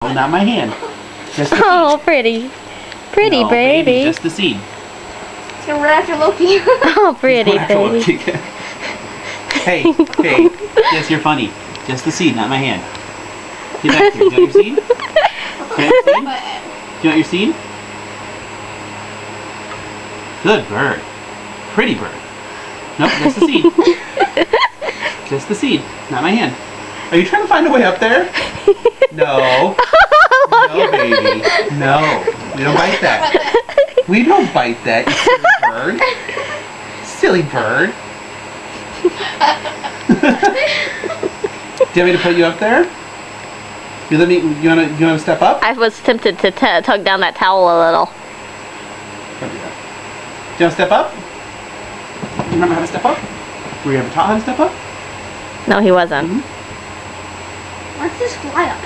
No, not my hand. Just the seed. Oh, pretty. Pretty No, baby. Just the seed. It's gonna run after Loki. Oh, pretty After baby. Loki. Hey, hey. Yes, you're funny. Just the seed, not my hand. Get back here. Do you want your seed? Do you want your seed? Good bird. Pretty bird. Nope, just the seed. Just the seed, not my hand. Are you trying to find a way up there? No. No, baby. No. We don't bite that. We don't bite that, you silly bird. Silly bird. Do you want me to put you up there? You wanna step up? I was tempted to tug down that towel a little. Don't do that. Do you want to step up? You remember how to step up? Were you ever taught how to step up? No, he wasn't. Let's just fly up.